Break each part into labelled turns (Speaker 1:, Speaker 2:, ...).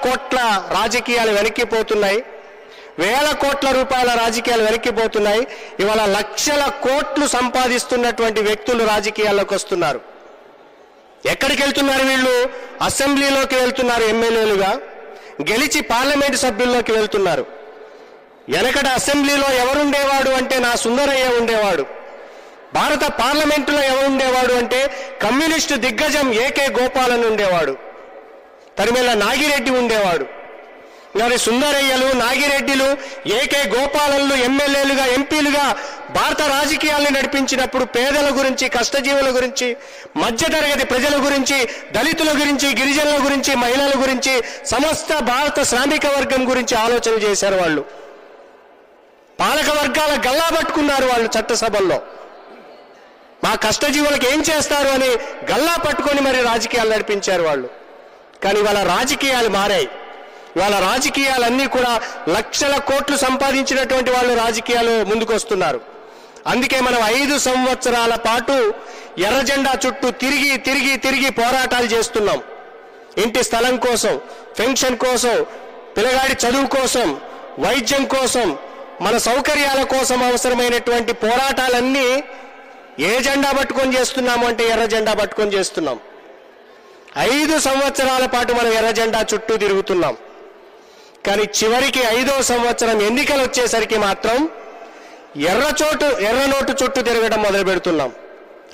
Speaker 1: కోట్ల రాజకీయాలు వెనక్కిపోతున్నాయి, వేల కోట్ల రూపాయల రాజకీయాలు వెనక్కిపోతున్నాయి. ఇవాళ లక్షల కోట్లు సంపాదిస్తున్నటువంటి వ్యక్తులు రాజకీయాల్లోకి వస్తున్నారు. ఎక్కడికి వెళ్తున్నారు వీళ్ళు? అసెంబ్లీలోకి వెళ్తున్నారు, ఎమ్మెల్యేలుగా గెలిచి పార్లమెంటు సభ్యుల్లోకి వెళ్తున్నారు. వెనకట అసెంబ్లీలో ఎవరుండేవాడు అంటే నా సుందరయ్య ఉండేవాడు. భారత పార్లమెంటులో ఎవరుండేవాడు అంటే కమ్యూనిస్టు దిగ్గజం ఏకే గోపాలన్ ఉండేవాడు, తరిమేల నాగిరెడ్డి ఉండేవాడు. మరి సుందరయ్యలు, నాగిరెడ్డిలు, ఏకే గోపాలన్లు ఎమ్మెల్యేలుగా, ఎంపీలుగా భారత రాజకీయాలను నడిపించినప్పుడు పేదల గురించి, కష్టజీవుల గురించి, మధ్యతరగతి ప్రజల గురించి, దళితుల గురించి, గిరిజనుల గురించి, మహిళల గురించి, సమస్త భారత శ్రామిక వర్గం గురించి ఆలోచన చేశారు వాళ్ళు. పాలక వర్గాల గల్లా పట్టుకున్నారు వాళ్ళు చట్టసభల్లో. మా కష్టజీవులకు ఏం చేస్తారు అని గల్లా పట్టుకొని మరి రాజకీయాలు నడిపించారు వాళ్ళు. కానీ ఇవాళ రాజకీయాలు మారాయి. ఇవాళ రాజకీయాలన్నీ కూడా లక్షల కోట్లు సంపాదించినటువంటి వాళ్ళు రాజకీయాలు ముందుకు వస్తున్నారు. అందుకే మనం 5 సంవత్సరాల పాటు ఎర్రజెండా చుట్టూ తిరిగి తిరిగి తిరిగి పోరాటాలు చేస్తున్నాం. ఇంటి స్థలం కోసం, పెన్షన్ కోసం, పిల్లగాడి చదువు కోసం, వైద్యం కోసం, మన సౌకర్యాల కోసం అవసరమైనటువంటి పోరాటాలన్నీ ఏ జెండా పట్టుకొని చేస్తున్నాము అంటే ఎర్ర జెండా పట్టుకొని చేస్తున్నాం. 5 సంవత్సరాల పాటు మనం ఎర్ర జెండా చుట్టూ తిరుగుతున్నాం. కానీ చివరికి 5వ సంవత్సరం ఎన్నికలు వచ్చేసరికి మాత్రం ఎర్ర నోటు చుట్టూ తిరగడం మొదలు పెడుతున్నాం.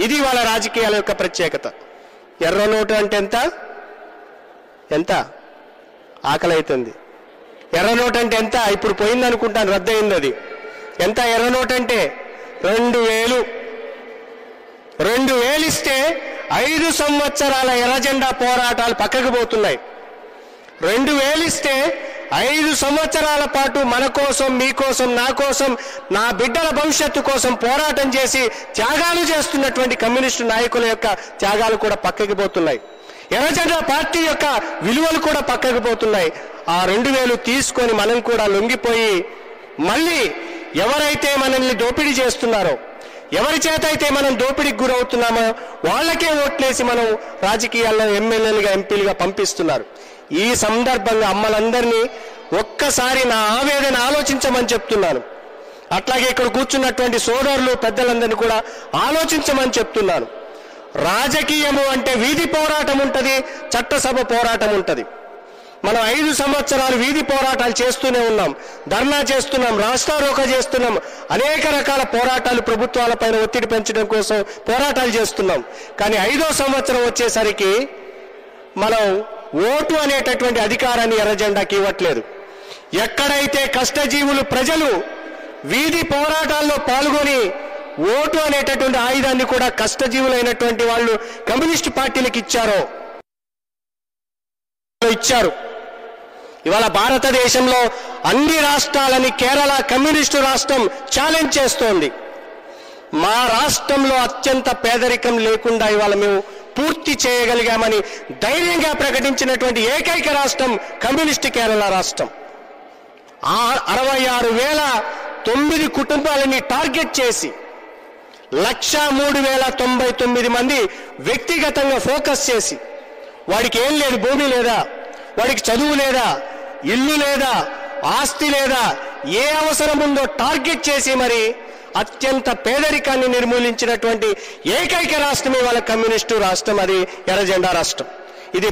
Speaker 1: ఇది వాళ్ళ రాజకీయాల యొక్క ప్రత్యేకత. ఎర్ర నోటు అంటే ఎంత ఆకలి అవుతుంది. ఎర్ర నోటు అంటే ఎంత? ఇప్పుడు పోయింది అనుకుంటాను, రద్దయింది అది. ఎంత ఎర్ర నోటు అంటే 2000 ఇస్తే 5 సంవత్సరాల ఎర్రజెండా పోరాటాలు పక్కకు పోతున్నాయి. 2000 ఇస్తే 5 సంవత్సరాల పాటు మన కోసం, మీకోసం, నా కోసం, నా బిడ్డల భవిష్యత్తు కోసం పోరాటం చేసి త్యాగాలు చేస్తున్నటువంటి కమ్యూనిస్టు నాయకుల యొక్క త్యాగాలు కూడా పక్కకి పోతున్నాయి. ఎర్రజెండా పార్టీ యొక్క విలువలు కూడా పక్కకు పోతున్నాయి. ఆ 2000 తీసుకొని మనం కూడా లొంగిపోయి మళ్ళీ ఎవరైతే మనల్ని దోపిడీ చేస్తున్నారో, ఎవరి చేత అయితే మనం దోపిడీకి గురవుతున్నామో వాళ్ళకే ఓట్లేసి మనం రాజకీయాల్లో ఎమ్మెల్యేలుగా, ఎంపీలుగా పంపిస్తున్నారు. ఈ సందర్భంగా అమ్మలందరినీ ఒక్కసారి నా ఆవేదన ఆలోచించమని చెప్తున్నాను. అట్లాగే ఇక్కడ కూర్చున్నటువంటి సోదరులు, పెద్దలందరినీ కూడా ఆలోచించమని చెప్తున్నాను. రాజకీయము అంటే వీధి పోరాటం ఉంటుంది, చట్టసభ పోరాటం ఉంటుంది. మనం 5 సంవత్సరాలు వీధి పోరాటాలు చేస్తూనే ఉన్నాం, ధర్నా చేస్తున్నాం, రాస్తారోక చేస్తున్నాం, అనేక రకాల పోరాటాలు ప్రభుత్వాలపైన ఒత్తిడి పెంచడం కోసం పోరాటాలు చేస్తున్నాం. కానీ 5వ సంవత్సరం వచ్చేసరికి మనం ఓటు అనేటటువంటి అధికారాన్ని ఎర్రజెండాకి ఇవ్వట్లేదు. ఎక్కడైతే కష్టజీవులు, ప్రజలు వీధి పోరాటాల్లో పాల్గొని ఓటు అనేటటువంటి ఆయుధాన్ని కూడా కష్టజీవులైనటువంటి వాళ్ళు కమ్యూనిస్టు పార్టీలకు ఇచ్చారు. ఇవాళ భారతదేశంలో అన్ని రాష్ట్రాలని కేరళ కమ్యూనిస్టు రాష్ట్రం ఛాలెంజ్ చేస్తోంది. మా రాష్ట్రంలో అత్యంత పేదరికం లేకుండా ఇవాళ మేము పూర్తి చేయగలిగామని ధైర్యంగా ప్రకటించినటువంటి ఏకైక రాష్ట్రం కమ్యూనిస్టు కేరళ రాష్ట్రం. 66,009 కుటుంబాలని టార్గెట్ చేసి 103,099 మంది వ్యక్తిగతంగా ఫోకస్ చేసి, వాడికి ఏం లేదు, భూమి లేదా, వాడికి చదువు లేదా, ఇల్లు లేదా, ఆస్తి లేదా, ఏ అవసరం ఉందో టార్గెట్ చేసి మరి అత్యంత పేదరికాన్ని నిర్మూలించినటువంటి ఏకైక రాష్ట్రమే వాళ్ళ కమ్యూనిస్టు రాష్ట్రం, అది ఎర్రజెండా రాష్ట్రం. ఇది